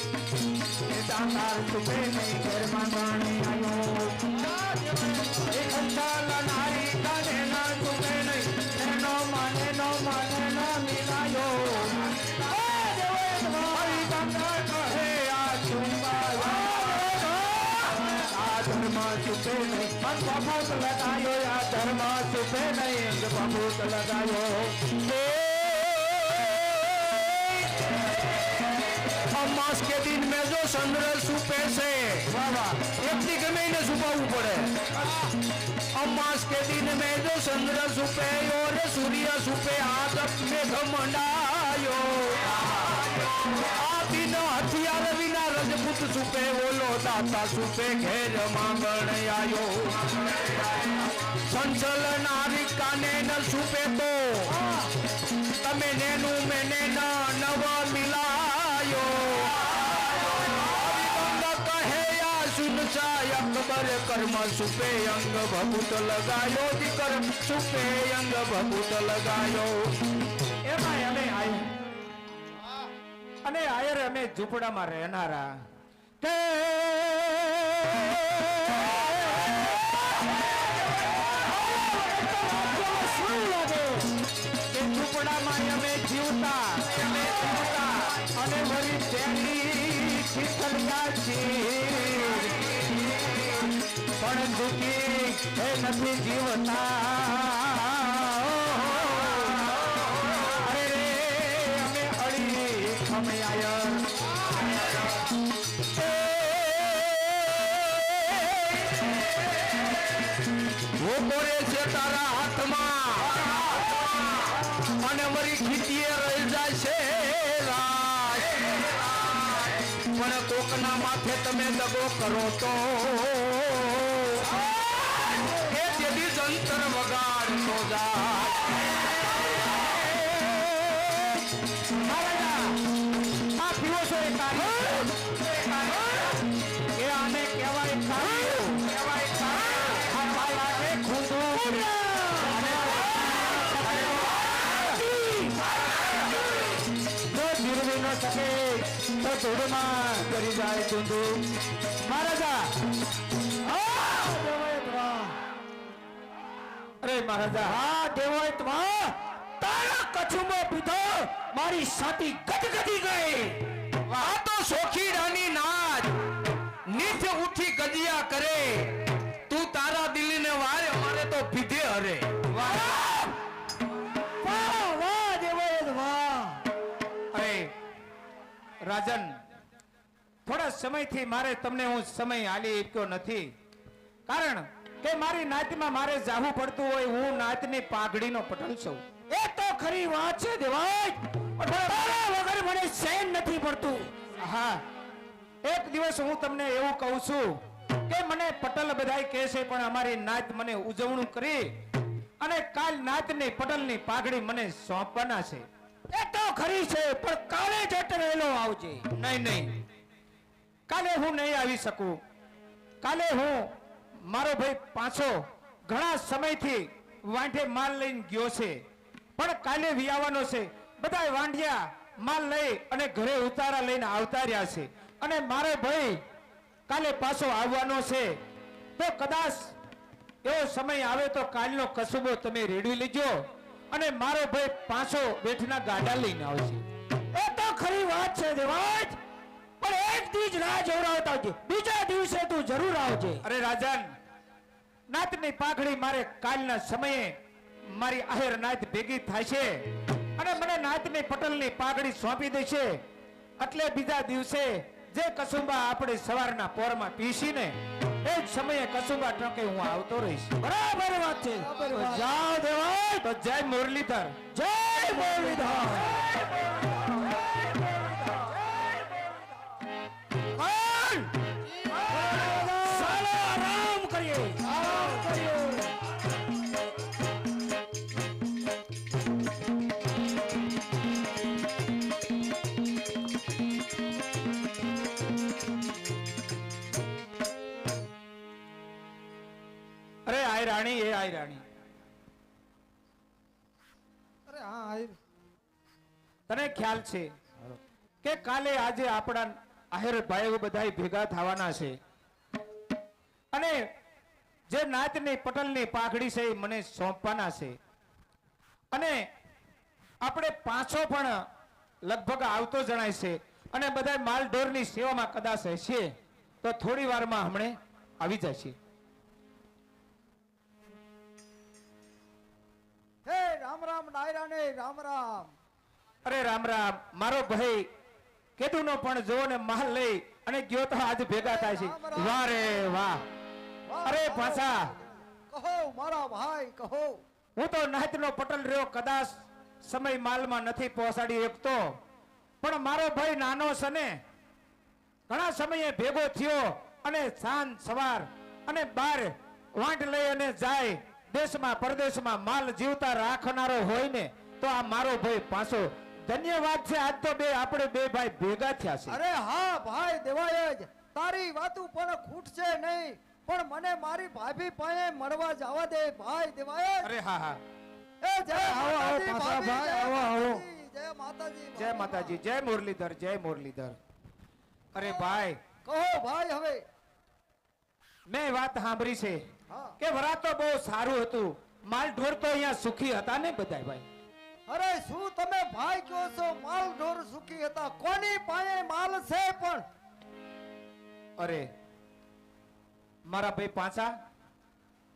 કાંતાર સુપે નહીં ઘરમાં ગણી આયો એ કંચાલ નારી કાને ના સુપે નહીં નેનો માને નો મિલાયો હરી ગંગા કહે આ ચુંબા આ ધર્મ સુપે નહીં મન બબૂત લગાયો આ ધર્મ સુપે નહીં અંગ બબૂત લગાયો અમાસ કે દિન મેં જો ચંદ્ર સુપે છે એકથી ગમે એને છુપાવવું પડે અમાસ કે દિન મેં જો ચંદ્ર સુપે और सूर्य सुपे आदत में घमंडायो आ दिन हथियार विना रजपूत सुपे ओलो दाता सुपे घेर मांगण आयो संचल नारी काने न सुपे तो तमे नेनु मैंने न नव मिलायो कहे या सुनचा अकबर कर्म सुपे अंग भभूत लगायो दिकर सुपे अंग भभूत लगायो એમાં અમે આયા અને આયર અમે ઝૂંપડામાં રહેનારા કે ઝૂંપડામાં અમે જીવતા અને વળી તેની શીતળતા પણ દુઃખી એ નથી જીવતા वो बोले છે તારા હાથમાં અને મરી ખીતીએ રહી જાય છે રાજ પણ કોકના માથે તમે દગો કરો તો એ તેથી જંતર વગાડતો જાય આ પીવો છો એ એ આને કહેવાય ખાવું આ લાગે ખૂંદું જો જીરવી ન શકે તો ધૂળમાં કરી જાય ચૂંદું મહારાજા અરે મહારાજા હા દેવાયતમાં તારા કચુંબો પીધો મારી છાતી ગદગદી ગઈ આ તો સોખી રાની નાચ નીચ ઉઠી ગજિયા કરે તું તારા દિલને વારે મારે તો પીધે હરે વાહ વાહ દેવાયત વાહ અરે રાજન થોડા સમયથી મારે તમને હું સમય આલી શક્યો નથી કારણ કે મારી નાતમાં મારે જાવું પડતું હોય હું નાતની પાઘડીનો પટલ છું એ તો ખરી વાત છે દેવાય તારા વગર મને સહન નથી પડતું હા એક દિવસ હું તમને એવું કહું છું કે મને પટલ બધાય કહે છે પણ અમારી નાત મને ઉજવણું કરી અને કાલ નાતની પટલની પાઘડી મને સોંપવાના છે એ તો ખરી છે પણ કાલે જટ વહેલો આવજે નહીં કાલે હું નહીં આવી શકું કાલે હું મારો ભાઈ પાછો ઘણા સમયથી વાંઢે માલ લઈને ગયો છે પણ કાલે વિયાવાનો છે બધા વાંઢિયા માલ લઈ અને ઘરે ઉતારા લઈને આવતા રહ્યા છે અને મારો ભાઈ કાલે પાછો આવવાનો છે તો કદાચ એવો સમય આવે તો કાલનો કસુબો તમે રેડવી લેજો અને મારો ભાઈ પાછો બેઠના ગાડા લઈને આવશે એ તો ખરી વાત છે દેવાજ પણ એક દી જ રાહ જોવડાવતા આવજે બીજા દિવસે તું જરૂર આવજે અરે રાજન નાતની પાઘડી મારે કાલના સમયે મારી આહેર નાત ભેગી થાય છે અને મને નાતની પટલની પાઘડી સોંપી દેશે એટલે બીજા દિવસે જે કસુંબા આપણે સવારના પોરમાં પીસીને એ જ સમયે કસુંબા ટકે હું આવતો રહીશ બરાબર વાત છે તો જાઓ દેવાય તો જય મુરલીધર જય મુરલીધર ચાલો આરામ કરીએ અરે આય રાણી એ આય રાણી અરે હા આયર તને ખ્યાલ છે કે કાલે આજે આપણા આહેર ભાઈઓ બધાય ભેગા થવાના છે અને જે નાતની પટલની પાઘડી છે એ મને સોંપવાના છે અને આપણે પાછો પણ લગભગ આવતો જણાય છે અને બધા માલ ઢોરની સેવામાં કદાચ હશે તો થોડી વારમાં હમણે આવી જશે. હે રામ રામ ડાયરાને રામ રામ. અરે રામ રામ મારો ભાઈ કેદુનો પણ જો ને માલ લઈ અને ગયો તો આજ ભેગા થાય છે. વાહ રે વાહ. અરે પાછા કહો મારા ભાઈ કહો. હું તો નાતનો પટલ રહ્યો કદાચ સમય માલમાં નથી પહોંચાડી શકતો પણ મારો ભાઈ નાનો છે ને ઘણા સમયે ભેગો થયો અને સાંજ સવાર અને બાર વાંટ લઈ અને જાય દેશમાં પરદેશમાં માલ જીવતા રાખનારો હોય ને તો આ મારો ભાઈ પાછો ધન્યવાદ છે. આજ તો આપણે બે ભાઈ ભેગા થયા છે. અરે હા ભાઈ દેવાયજ તારી વાતું પણ ખૂટશે નહીં પણ મને મારી ભાભી પાસે મળવા જવા દે ભાઈ દેવાયજ. અરે હા હા એ જય આવો, આવો, માતાજી, પાછા ભાભી, ભાઈ, જય આવો, આવો. માતાજી, જય માતાજી જય માતાજી જય મુરલીધર જય મુરલીધર. અરે ભાઈ કહો ભાઈ હવે. મેં વાત સાંભળી છે હા. કે વરાત તો બહુ સારું હતું માલ ઢોર તો અહીંયા સુખી હતા ને બધા ભાઈ. અરે શું તમે ભાઈ કહો છો માલ ઢોર સુખી હતા કોની પાસે માલ છે પણ અરે મારા ભાઈ પાછા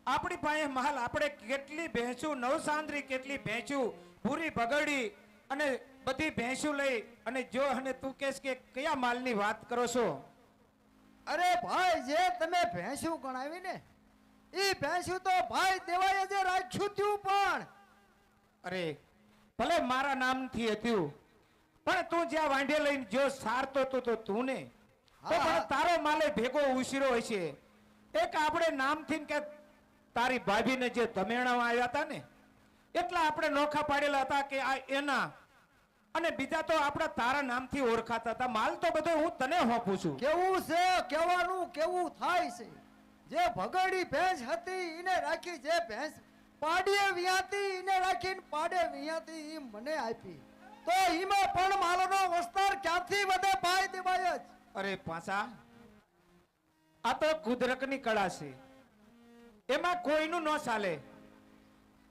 આપણી પાસે માલ આપણે કેટલી ભેંસું નવસાંદ્રી કેટલી ભેંસું પૂરી બગડી અને બધી ભેંસું લઈ અને જો અને તું કહેશ કે કયા માલની વાત કરો છો. અરે ભાઈ જે તમે ભેંસું ગણાવી ને ઈ ભેંસું તો ભાઈ દેવાય જે રાખ્યું થયું પણ અરે ભલે મારા નામથી હતું પણ તું જ્યાં વાંઢે લઈને જો સારતો તો તું ને તો હા. પણ તારો માલે ભેગો ઉશીરો હોય છે. એક આપણે નામથી કે તારી ભાભીને જે ધમેણામાં આવ્યા હતા ને એટલા આપણે નોખા પાડેલા હતા કે આ એના અને બીજા તો આપણા તારા નામથી ઓળખાતા હતા. માલ તો બધો હું તને હોપું છું. કેવું છે કેવાનું કેવું થાય છે જે ભગડી ભેંસ હતી ઈને રાખી જે ભેંસ પાડીએ વિયાતી ઈને રાખીને પાડે વિયાતી ઈ મને આપી તો ઈમાં પણ માલનો વસ્તાર ક્યાંથી વધે ભાઈ દેવાય જ. અરે પાછા આ તો કુદરતની કળા છે એમાં કોઈનું ન ચાલે.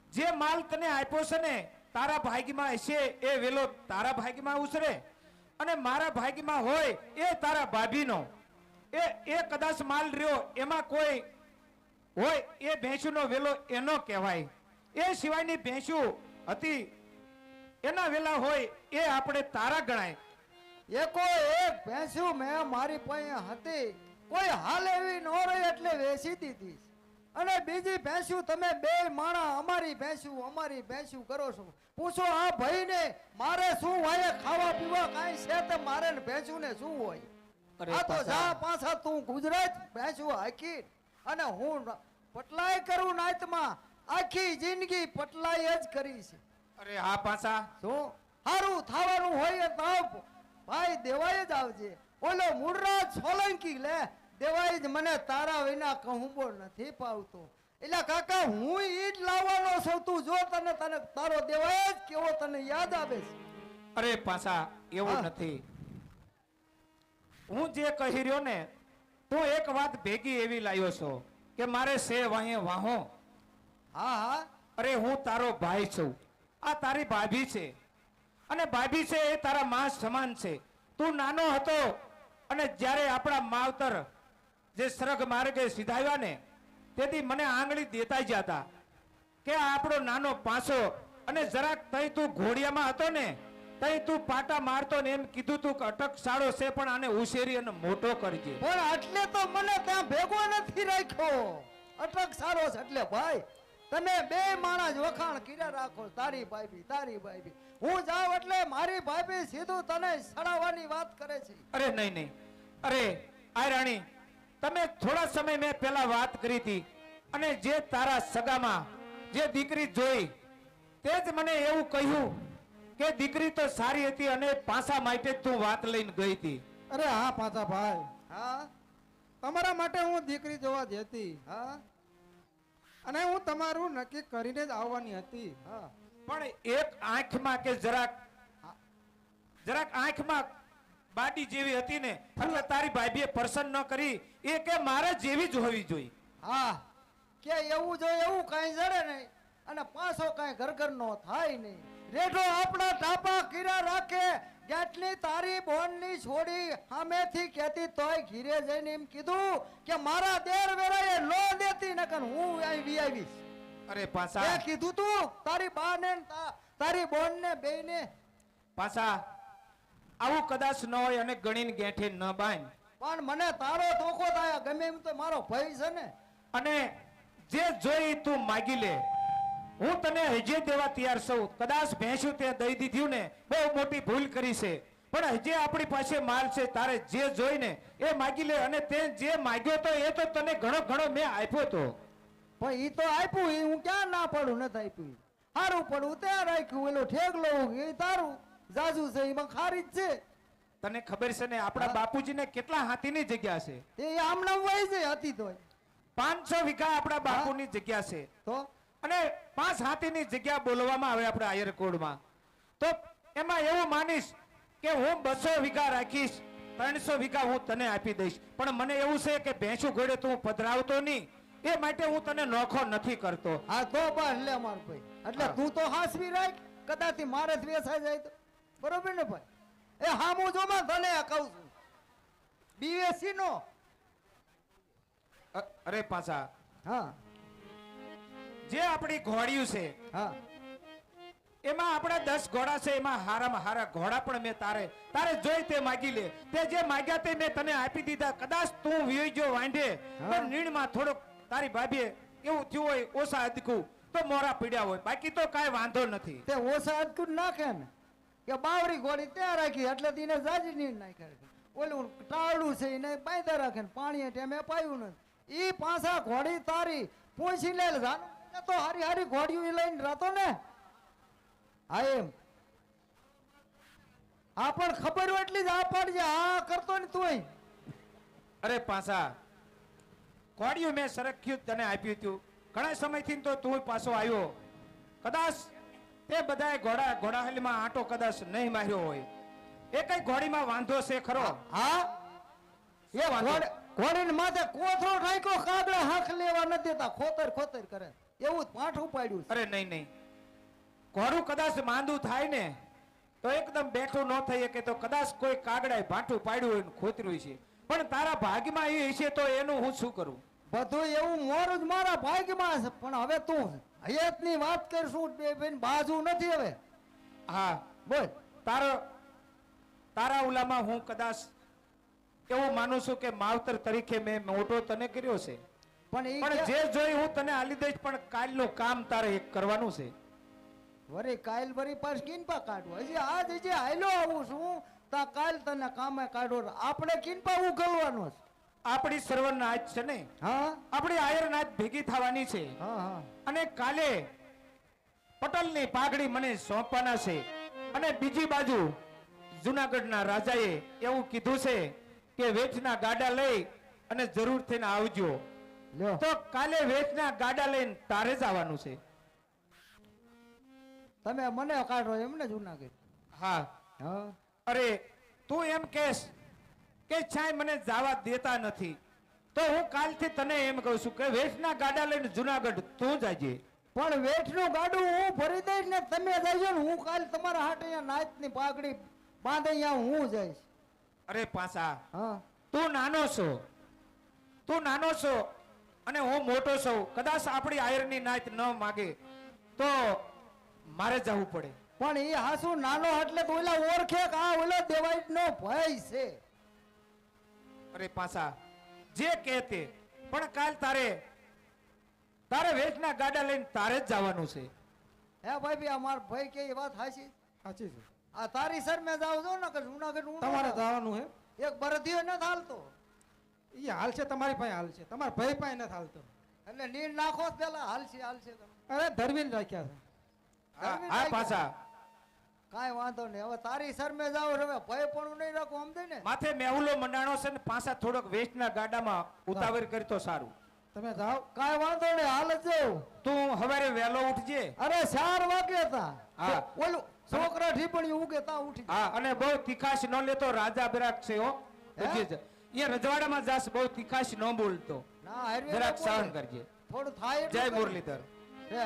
જે માલ તને આપ્યો છે ને તારા ભાગ્યમાં હશે એ વેલો તારા ભાગ્યમાં ઉછરે અને મારા ભાગ્યમાં હોય એ તારા ભાભીનો એ કદાચ માલ રહ્યો એમાં કોઈ હોય એ ભેંસુનો વેલો એનો કહેવાય. એ સિવાયની ભેંસુ હતી એના વેલા હોય એ આપણે તારા ગણાય. એકો એક ભેંસું મેં મારી પાસે હતી કોઈ હાલ એવી ન રહી એટલે વેચી દીધી અને બીજી ભેંસું તમે બે માણા અમારી ભેંસું કરો છો. પૂછો આ ભાઈને મારે શું હોય ખાવા પીવા કાંઈ છે તો મારે ને ભેંસું ને શું હોય. અરે આ તો પાછા. જા પાછા તું ગુજરાત ભેંસું હાકી અને હું પટલાય કરું નાતમાં આખી જિંદગી પટલાય જ કરી છે. અરે હા પાછા શું સારું થવાનું હોય તો ભાઈ દેવાય જ આવજે. ઓલો મુરરાજ સોલંકી લે દેવાય જ મને તારા વિના કહુંબો નથી પાવતો એટલે કાકા હું ઈ જ લાવવાનો છું. તું જો તને તારો દેવાય જ કેવો તને યાદ આવે છે. અરે પાછા એવું હા. નથી. હું જે કહી રહ્યો ને તું એક વાત ભેગી એવી લાવ્યો છો કે મારે સે વાહે વાહો. હા હા અરે હું તારો ભાઈ છું આ તારી ભાભી છે અને ભાભી છે એ તારા માં સમાન છે. તું નાનો હતો અને જ્યારે આપણા માવતર જે સરગ માર્ગે સીધાવ્યા ને તેથી મને આંગળી દેતા જ હતા કે આ આપણો નાનો પાસો અને જરાક તઈ તું ઘોડિયામાં હતો ને તઈ તું પાટા મારતો ને એમ કીધું તું કે અટક સાળો છે પણ આને ઉછેરી અને મોટો કરજે. પણ આટલે તો મને ત્યાં ભેગો નથી રાખ્યો. અટક સારો છે એટલે ભાઈ તમે બે માણસ વખાણ કર્યા રાખો તારી ભાભી હું જાઉં એટલે મારી ભાભી સીધું તને સડાવવાની વાત કરે છે. અરે નહીં નહીં અરે આ રાણી તમે થોડા સમય મેં પહેલા વાત કરી હતી અને જે તારા સગામાં જે દીકરી જોઈ તે જ મને એવું કહ્યું કે દીકરી તો સારી હતી અને પાસા માટે જ તું વાત લઈને ગઈ હતી. અરે હા પાછા ભાઈ હા તમારા માટે હું દીકરી જોવા જતી હા અને હું તમારું નક્કી કરીને જ આવવાની હતી. હા પણ એક આંખમાં કે જરાક આંખમાં બાડી જેવી હતી ને એટલે તારી ભાભીએ પસંદ ન કરી એ કે મારે જેવી જ હોવી જોઈએ. હા કે એવું જો એવું કાંઈ જડે નહીં અને પાછો કાંઈ ઘર નો થાય નહીં. રેઠો આપણા ટાપા કીરા રાખે કેટલી તારી બોનની છોડી સામેથી કહેતી તોય ઘીરે જઈને એમ કીધું કે મારા દેર વેરાએ લો દેતી નકર હું અહીં વી આવીશ. અરે પાછા એ કીધું તું તારી બા ને તારી બોન ને બે ને. પાછા આવું કદાચ ન હોય અને ગણીને ગેઠે ન બાંધ. પણ મને તારો ધોકો થાય ગમે એમ તો મારો ભાઈ છે ને. અને જે જોઈ તું માગી લે. હું તને હજે દેવા તૈયાર છું. કદાચ ભેંસું તે દઈ દીધું ને બહુ મોટી ભૂલ કરી છે પણ હજે આપણી પાસે માલ છે. તારે જે જોઈને એ માગી લે અને તે જે માગ્યો તો એ તો તને ઘણો ઘણો મેં આપ્યો તો. પણ ઈ તો આપ્યું ઈ હું ક્યાં ના પડું નથી આપ્યું. સારું પડું ત્યાં રાખ્યું એલો ઠેકલો એ તારું જાજુ છે એમાં ખારી જ છે. તને ખબર છે ને આપણા બાપુજીને કેટલા હાથીની જગ્યા છે? એ આમના વહી છે હતી તો 500 વીઘા આપણા બાપુની જગ્યા છે તો અને 5 હાથીની જગ્યા બોલવામાં આવે આપણે આયર કોડમાં. તો એમાં એવું માનીશ કે હું 200 વીઘા રાખીશ, 300 વીઘા હું તને આપી દઈશ. પણ મને એવું છે કે ભેંસું ઘોડે તું પધરાવતો નહીં એ માટે હું તને નોખો નથી કરતો. હા તો બસ લે માર ભાઈ એટલે તું તો હાસવી રાખ કદાચ મારે જ વેસાઈ જાય તો બરોબર ને ભાઈ. એ હામું જો માં તને કહું છું બીએસસી નો. અરે પાછા હા જે આપણી ઘોડિયું છે હા એમાં આપણા 10 ઘોડા છે. એમાં હારામાં હારા ઘોડા પણ મેં તારે જોઈ તે માગી લે. તે જે માગ્યા તે મેં તને આપી દીધા. કદાચ તું વિયોઈ જો વાંઢે તો નીણમાં થોડોક તારી ભાભીએ એવું થયું હોય ઓછા અદકું તો મોરા પીડ્યા હોય. બાકી તો કાંઈ વાંધો નથી. તે ઓછા અદકું નાખે ને કે બાવરી ઘોડી ત્યાં રાખી એટલે તેને જાજી નીર નાખે. ઓલું ટાળું છે એને બાંધા રાખે ને પાણી ટેમે પાયું નથી. ઈ પાછા ઘોડી તારી પૂછી લે તો હારી હારી ઘોડીઓ લઈને રાતો ને. હા એમ આ પણ ખબર હોય એટલી જ આ પાડજે આ કરતો ને તું. અરે પાછા ઘોડિયું મેં સરખ્યું તને આપ્યું હતું ઘણા સમયથી તો તું પાછો આવ્યો. કદાચ તે બધાએ ઘોડાહાલીમાં આંટો કદાચ નહીં માર્યો હોય. એ કઈ ઘોડીમાં વાંધો છે ખરો? હા એ ઘોડીને માથે કોથળો ઠાક્યો કાગડા હાથ લેવા નથી દેતા ખોતર ખોતર કરે એવું પાઠું પાડ્યું. અરે નહીં ઘોડું કદાચ માંદું થાય ને તો એકદમ બેઠું ન થઈ શકે તો કદાચ કોઈ કાગડાએ ભાઠું પાડ્યું હોય ને ખોતર્યું છે. પણ તારા ભાગ્યમાં એ હશે તો એનું હું શું કરું? બધું એવું મોરું જ મારા ભાગ્યમાં છે પણ હવે તું હયાતની વાત કરશું બેન બાજુ નથી હવે. હા બોલ તારા ઉલામાં હું કદાચ એવું માનું છું કે માવતર તરીકે મેં મોટો તને કર્યો છે. પણ જે જોઈ હું તને આલી દઈશ પણ કાલનું કામ તારે એક કરવાનું છે. વરી કાલ વરી પાસ કિનપા કાઢવો હજી આજ હજી હાલો આવું છું તા કાલ તને કામે કાઢો. આપણે કિનપા ઉગલવાનો છે. આપણી સર્વનાથ છે ને હા આપણી આયરનાથ ભેગી થવાની છે. હા હા અને કાલે પટલની પાઘડી મને સોંપવાના છે. અને બીજી બાજુ જુનાગઢના રાજાએ એવું કીધું છે કે વેચના ગાડા લઈ અને જરૂર થઈને આવજો. લ્યો તો કાલે વેચના ગાડા લઈને તારે જ આવવાનું છે. તમે મને કાઢો એમને જુનાગઢ. હા હા અરે તું એમ કહેશ કે છાય મને જવા દેતા નથી તો હું કાલથી તને એમ કહું છું કે વેચના ગાડા લઈને જુનાગઢ તું જાજે. પણ વેઠનું ગાડું હું ભરી દઈશ ને તમે જઈજો ને હું કાલ તમારા હાટ અહીંયા નાચની પાઘડી બાંધે અહીંયા હું જઈશ. અરે પાછા હા તું નાનો છો અને હું મોટો છું. કદાચ આપણી આયરની નાચ ન માગે તો મારે જવું પડે. પણ એ હાસુ નાનો એટલે તો ઓલા ઓળખે કે આ ઓલો દેવાઈ નો ભય છે. અરે પાછા જે કહેતે પણ કાલ તારે વેચના ગાડા લઈને તારે જ જવાનું છે. હે ભાઈ અમાર ભાઈ કે એ વાત હાચી સાચી છે. આ તારી સર મેં જાવ છો ને કે જુનાગઢ હું તમારે જવાનું હે. એક બરધીઓ ન હાલતો ઈ હાલ છે તમારી પાસે હાલ છે તમારા ભાઈ પાસે નથી હાલતો. એટલે નીર નાખો જ પેલા હાલશે તમે. અરે ધરવીને રાખ્યા છે. હા પાછા કાંઈ વાંધો નહીં હવે તારી સર મેં જાવ હવે ભય પણ નહીં રાખો સમજે ને. માથે મેહુલો મંડાણો છે ને પાછા થોડોક વેચના ગાડામાં ઉતાવળ કરી તો સારું. તમે જાઓ. કાંઈ વાંધો નહીં હાલ જ જાઉં. તું હવારે વહેલો ઉઠજે. અરે 4 વાગે હતા હા. ઓલું છોકરા ઢીપણી ઉગે તા ઉઠી જાય. હા અને બહુ તીખાશ ન લેતો, રાજા બરાક છે હો. પછી જ અહીંયા રજવાડામાં જાસ, બહુ તીખાશ ન બોલતો, ના હારવે જરાક ન બોલે. સહન કરજે. થોડું થાય જય એટલું કરે. મુરલીધર. હે